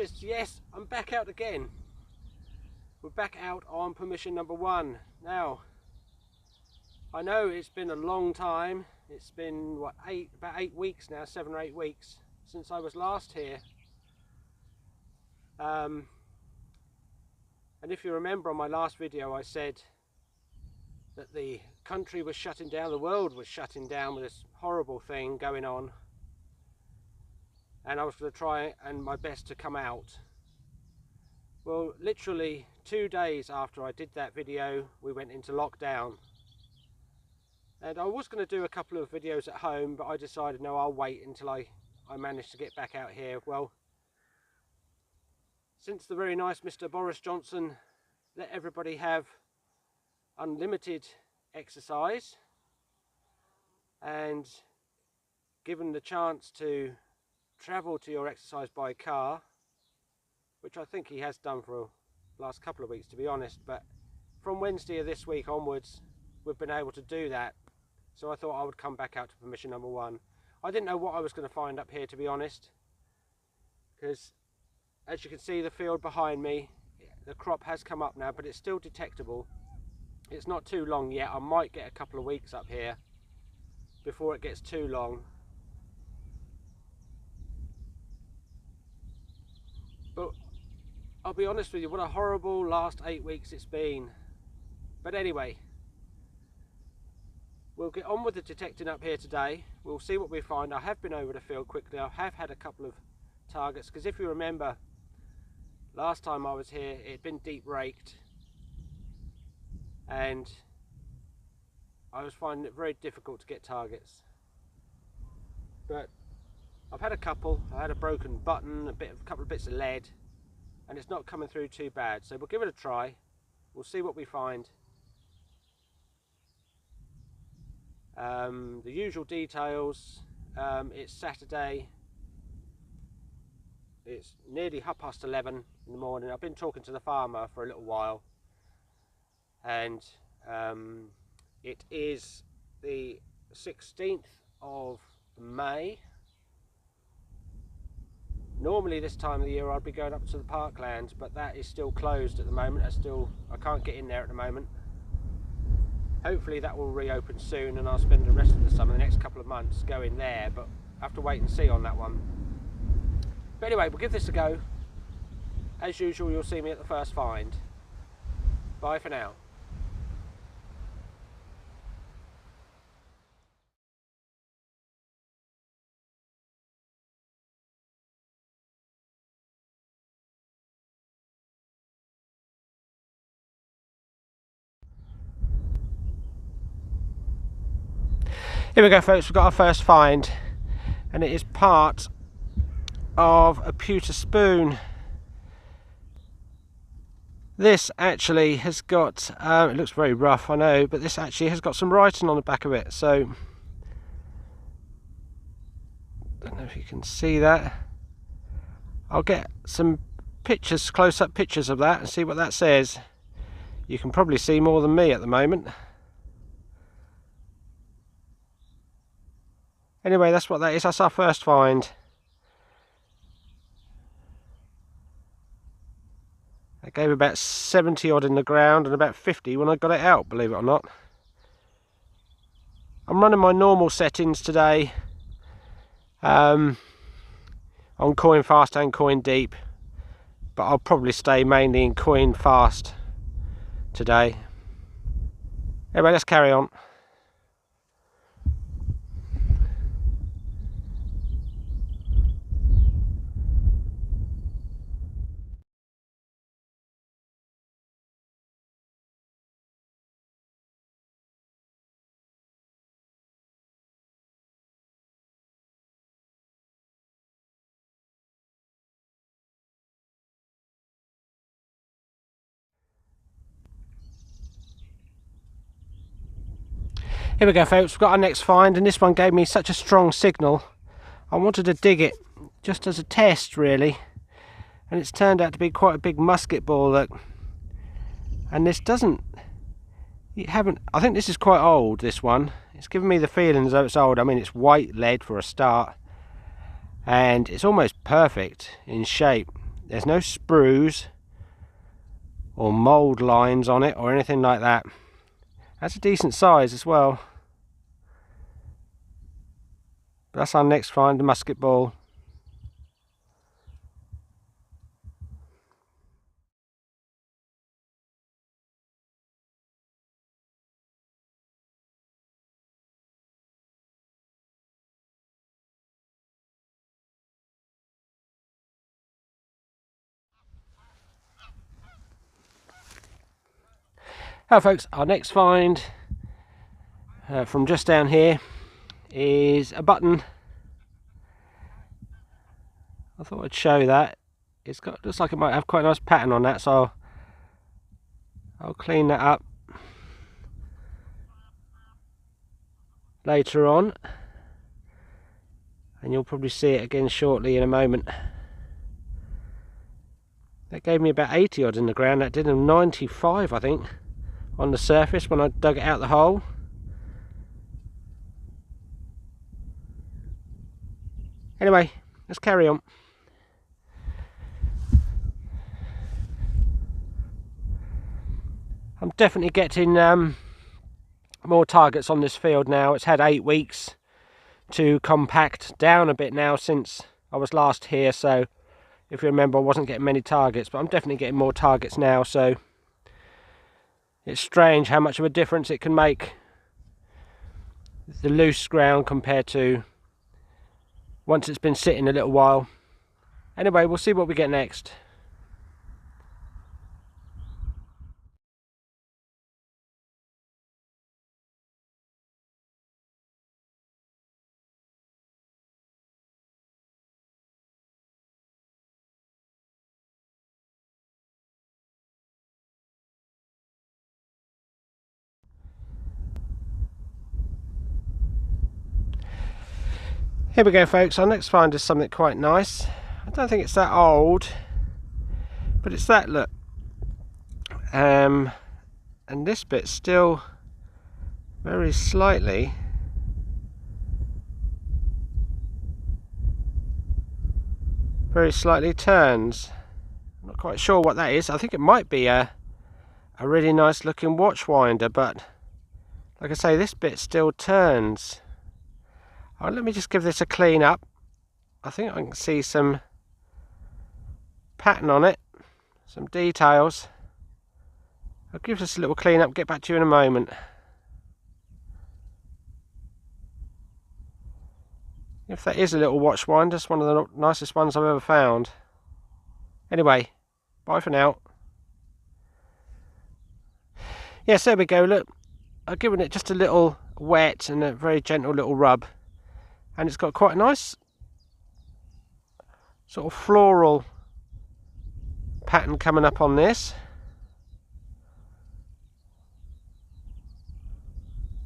scientists, yes, I'm back out again. We're back out on permission number 1. Now, I know it's been a long time. It's been, what, about 8 weeks now, 7 or 8 weeks, since I was last here. And if you remember on my last video, I said that the country was shutting down, the world was shutting down with this horrible thing going on. And I was going to try and my best to come out. Well, literally 2 days after I did that video, we went into lockdown. And I was going to do a couple of videos at home, but I decided, no, I'll wait until I managed to get back out here. Well, since the very nice Mr. Boris Johnson let everybody have unlimited exercise and given the chance to travel to your exercise by car, which I think he has done for the last couple of weeks, to be honest, but from Wednesday of this week onwards we've been able to do that. So I thought I would come back out to permission number 1. I didn't know what I was going to find up here, to be honest, because as you can see, the field behind me, the crop has come up now, but it's still detectable. It's not too long yet. I might get a couple of weeks up here before it gets too long. But I'll be honest with you, what a horrible last 8 weeks it's been. But anyway, we'll get on with the detecting up here today. We'll see what we find. I have been over the field quickly. I have had a couple of targets, because if you remember, last time I was here, it had been deep raked. And I was finding it very difficult to get targets. But I've had a couple. I had a broken button, a couple of bits of lead, and it's not coming through too bad. So we'll give it a try. We'll see what we find. The usual details. It's Saturday. It's nearly 11:30 in the morning. I've been talking to the farmer for a little while, and it is the 16th of May. Normally this time of the year I'd be going up to the parklands, but that is still closed at the moment. I can't get in there at the moment. Hopefully that will reopen soon, and I'll spend the rest of the summer, the next couple of months, going there, but I have to wait and see on that one. But anyway, we'll give this a go. As usual, you'll see me at the first find. Bye for now. Here we go, folks. We've got our first find, and it is part of a pewter spoon. This actually has got, it looks very rough, I know, but this actually has got some writing on the back of it, so don't know if you can see that. I'll get some pictures, close-up pictures of that, and see what that says. You can probably see more than me at the moment. Anyway, that's what that is. That's our first find. I gave about 70 odd in the ground and about 50 when I got it out, believe it or not. I'm running my normal settings today on coin fast and coin deep, but I'll probably stay mainly in coin fast today. Anyway, let's carry on. Here we go, folks. We've got our next find, and this one gave me such a strong signal. I wanted to dig it just as a test, really, and it's turned out to be quite a big musket ball. Look, and this doesn't. I think this is quite old. This one. It's giving me the feeling as though it's old. I mean, it's white lead for a start, and it's almost perfect in shape. There's no sprues or mould lines on it or anything like that. That's a decent size as well. That's our next find, the musket ball. Hello folks, our next find from just down here is a button. I thought I'd show that. It's got, looks like it might have quite a nice pattern on that, so I'll clean that up later on, and you'll probably see it again shortly in a moment. That gave me about 80 odd in the ground. That did a 95 I think on the surface when I dug it out the hole. Anyway, let's carry on. I'm definitely getting more targets on this field now. It's had 8 weeks to compact down a bit now since I was last here, so if you remember, I wasn't getting many targets, but I'm definitely getting more targets now, so it's strange how much of a difference it can make, the loose ground compared to once it's been sitting a little while. Anyway, we'll see what we get next. Here we go folks, our next find is something quite nice. I don't think it's that old, but it's that, look. And this bit still very slightly turns. I'm not quite sure what that is. I think it might be a really nice looking watch winder, but like I say, this bit still turns. Let me just give this a clean up. I think I can see some pattern on it, some details. I'll give this a little clean up, get back to you in a moment. If that is a little watch winder, it's one of the nicest ones I've ever found. Anyway, bye for now. Yes, there we go, look. I've given it just a little wet and a very gentle little rub. And it's got quite a nice sort of floral pattern coming up on this.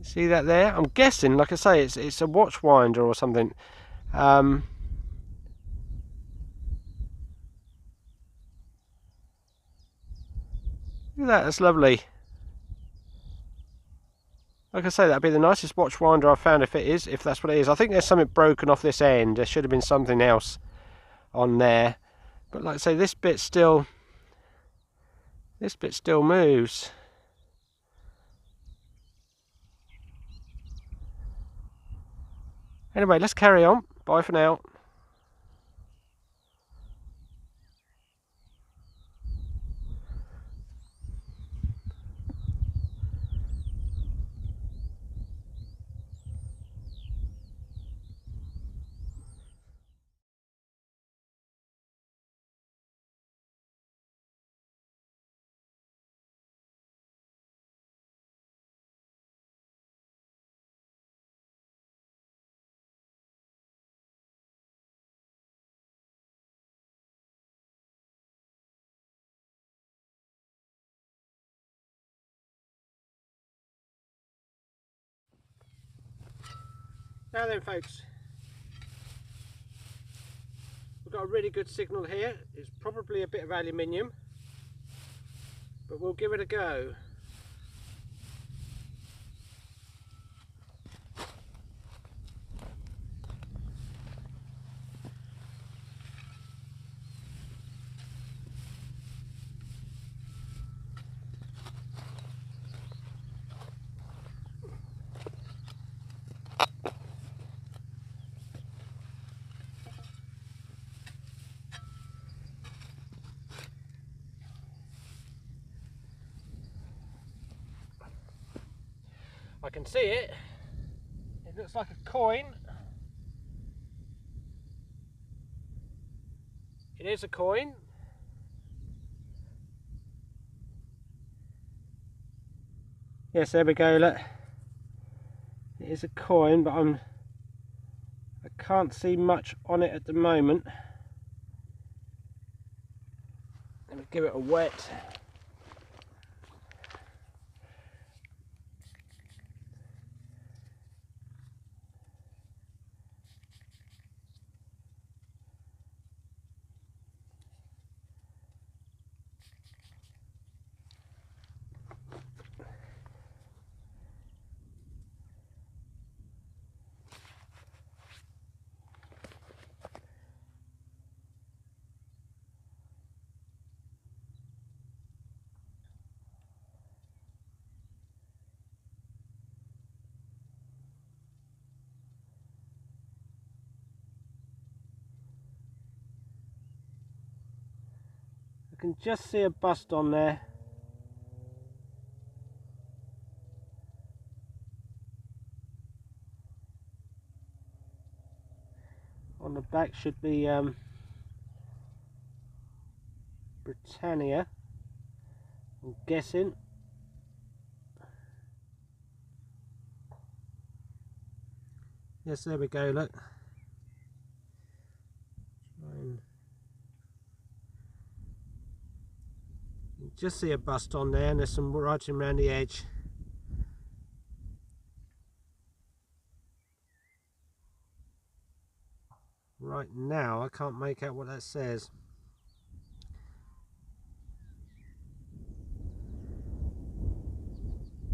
See that there? I'm guessing, like I say, it's a watch winder or something. Look at that, that's lovely. Like I say, that'd be the nicest watch winder I've found if that's what it is. I think there's something broken off this end. There should have been something else on there. But like I say, this bit still moves. Anyway, let's carry on. Bye for now. Now then folks, we've got a really good signal here. It's probably a bit of aluminium, but we'll give it a go. I can see it. It looks like a coin. It is a coin. Yes, there we go, look. It is a coin, but I can't see much on it at the moment. Let me give it a wet. I can just see a bust on there. On the back should be Britannia, I'm guessing. Yes, there we go, look. You just see a bust on there, and there's some writing around the edge. Right now, I can't make out what that says.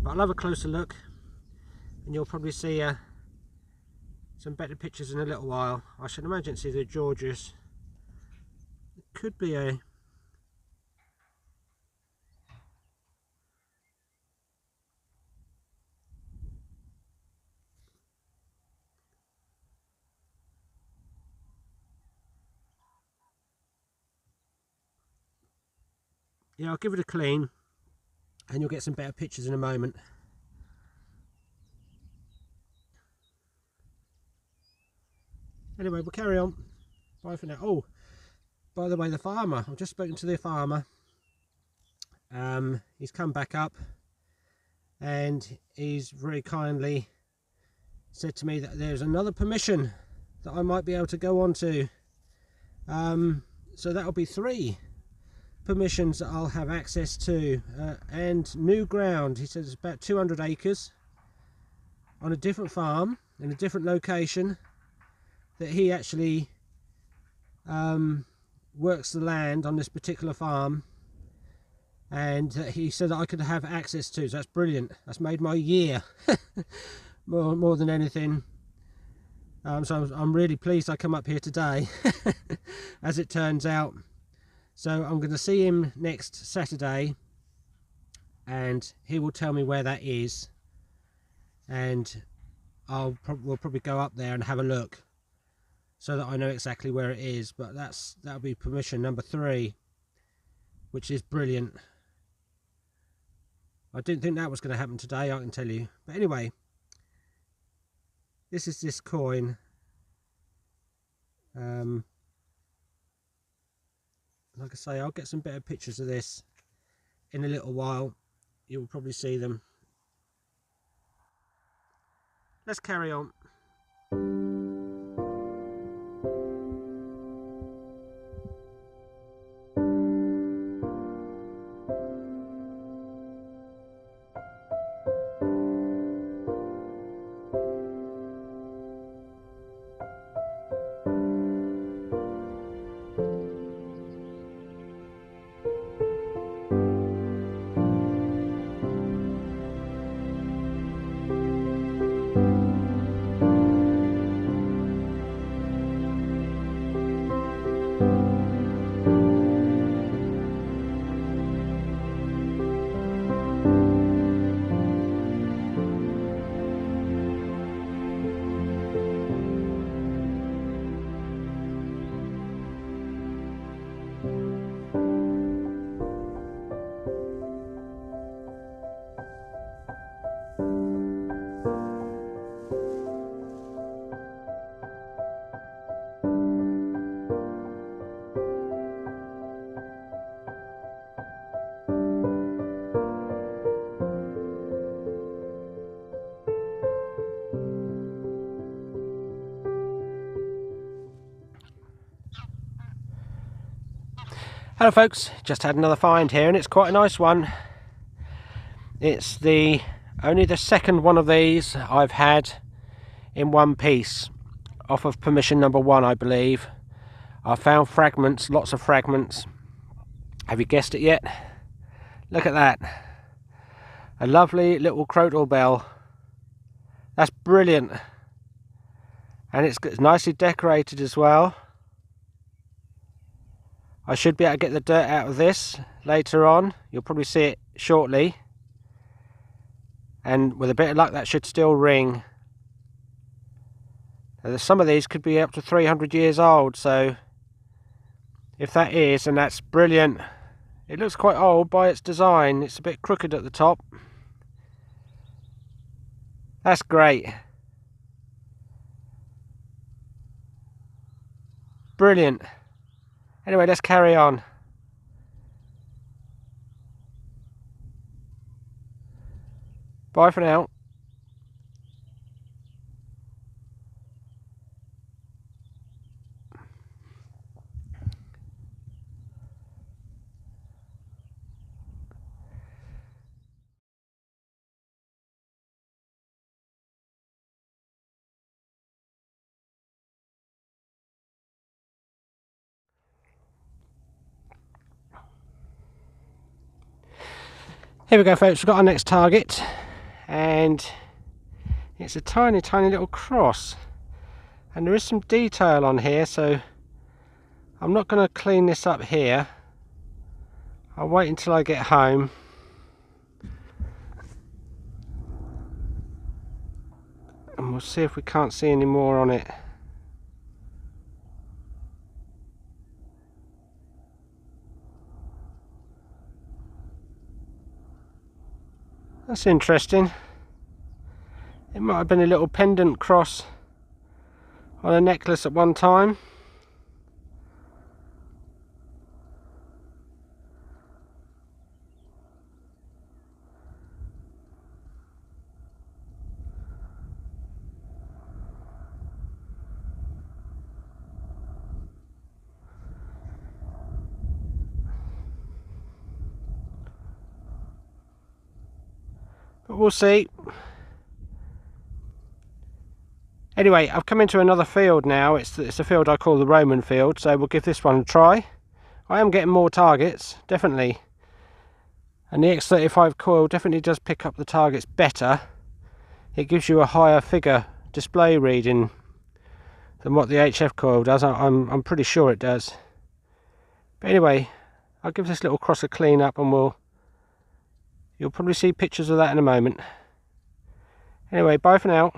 But I'll have a closer look, and you'll probably see some better pictures in a little while. I should imagine it's either Georgius. It could be a... Yeah, I'll give it a clean, and you'll get some better pictures in a moment. Anyway, we'll carry on. Bye for now. Oh, by the way, the farmer, I've just spoken to the farmer. He's come back up, and he's very kindly said to me that there's another permission that I might be able to go on to. So that'll be 3 permissions that I'll have access to, and new ground. He says it's about 200 acres on a different farm in a different location, that he actually works the land on this particular farm, and he said that I could have access to. So that's brilliant. That's made my year. more than anything. So I'm really pleased I come up here today, as it turns out. So I'm going to see him next Saturday, and he will tell me where that is, and we'll probably go up there and have a look, so that I know exactly where it is. But that'll be permission number 3, which is brilliant. I didn't think that was going to happen today, I can tell you. But anyway, this is this coin. Like I say, I'll get some better pictures of this in a little while. You'll probably see them. Let's carry on. Hello folks, just had another find here and it's quite a nice one. It's only the second one of these I've had in one piece, off of permission number 1 I believe. I found fragments, lots of fragments. Have you guessed it yet? Look at that. A lovely little Crotal bell. That's brilliant. And it's nicely decorated as well. I should be able to get the dirt out of this later on. You'll probably see it shortly. And with a bit of luck that should still ring. Now, some of these could be up to 300 years old, so if that is, then that's brilliant. It looks quite old by its design. It's a bit crooked at the top. That's great. Brilliant. Anyway, let's carry on. Bye for now. Here we go folks, we've got our next target and it's a tiny little cross, and there is some detail on here, so I'm not going to clean this up here. I'll wait until I get home. And we'll see if we can't see any more on it. That's interesting. It might have been a little pendant cross on a necklace at one time. But we'll see. Anyway, I've come into another field now. It's a field I call the Roman field, so we'll give this one a try. I am getting more targets, definitely. And the X35 coil definitely does pick up the targets better. It gives you a higher figure display reading than what the HF coil does. I'm pretty sure it does. But anyway, I'll give this little cross a clean up and you'll probably see pictures of that in a moment. Anyway, bye for now.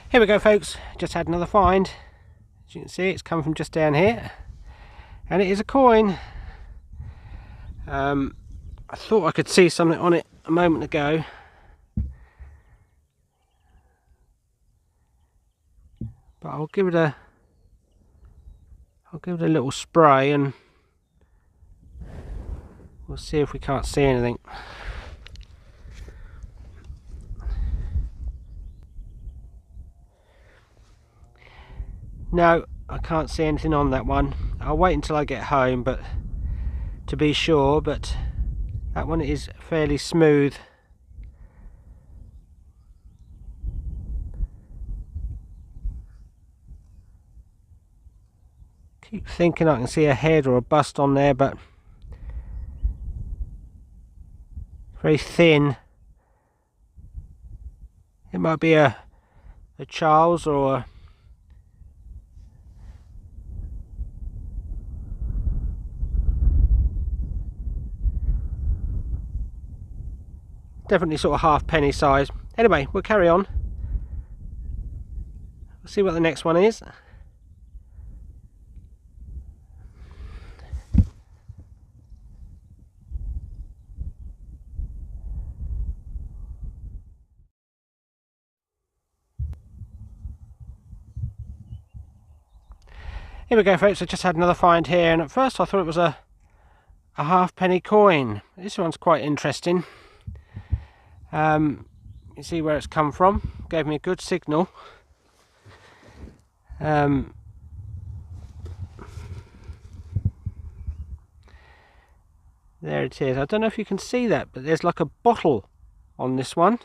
Here we go folks, just had another find. As you can see, it's come from just down here, and it is a coin. I thought I could see something on it a moment ago, but I'll give it a little spray and we'll see if we can't see anything. No, I can't see anything on that one. I'll wait until I get home, but to be sure, but that one is fairly smooth. Keep thinking I can see a head or a bust on there, but very thin. It might be a Charles or a definitely sort of half penny size. Anyway, we'll carry on. We'll see what the next one is. Here we go, folks. I just had another find here, and at first I thought it was a halfpenny coin. This one's quite interesting. You see where it's come from. Gave me a good signal. There it is. I don't know if you can see that, but there's like a bottle on this one.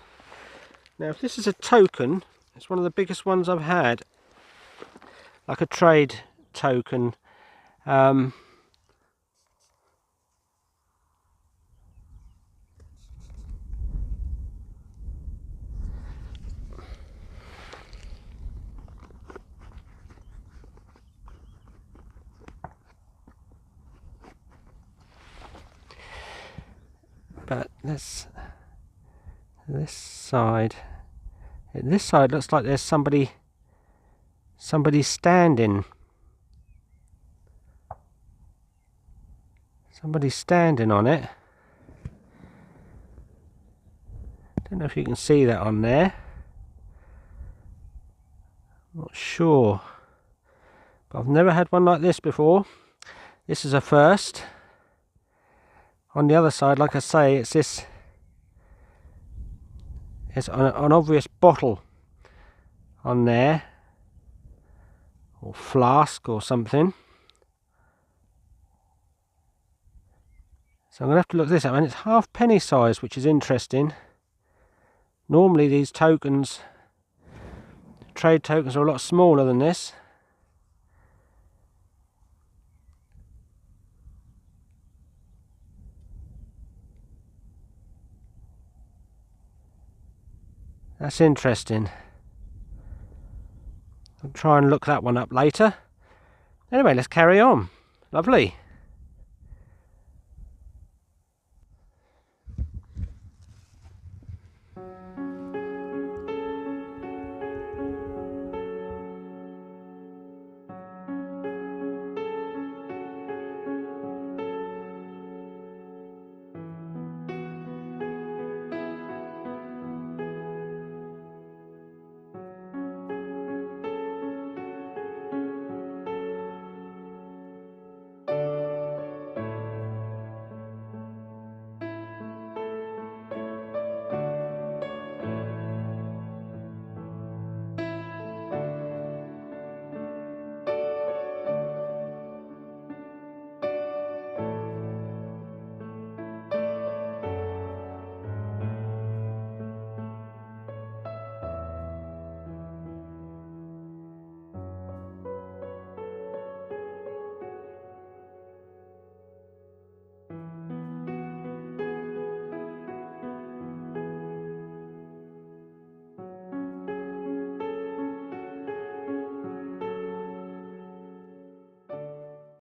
Now, if this is a token, it's one of the biggest ones I've had. Like a trade token. But this side looks like there's somebody standing. Somebody's standing on it. Don't know if you can see that on there. Not sure. But I've never had one like this before. This is a first. On the other side, like I say, it's this. It's an obvious bottle on there, or flask or something. So I'm going to have to look this up, and it's halfpenny size, which is interesting. Normally these tokens, trade tokens, are a lot smaller than this. That's interesting. I'll try and look that one up later. Anyway, let's carry on. Lovely.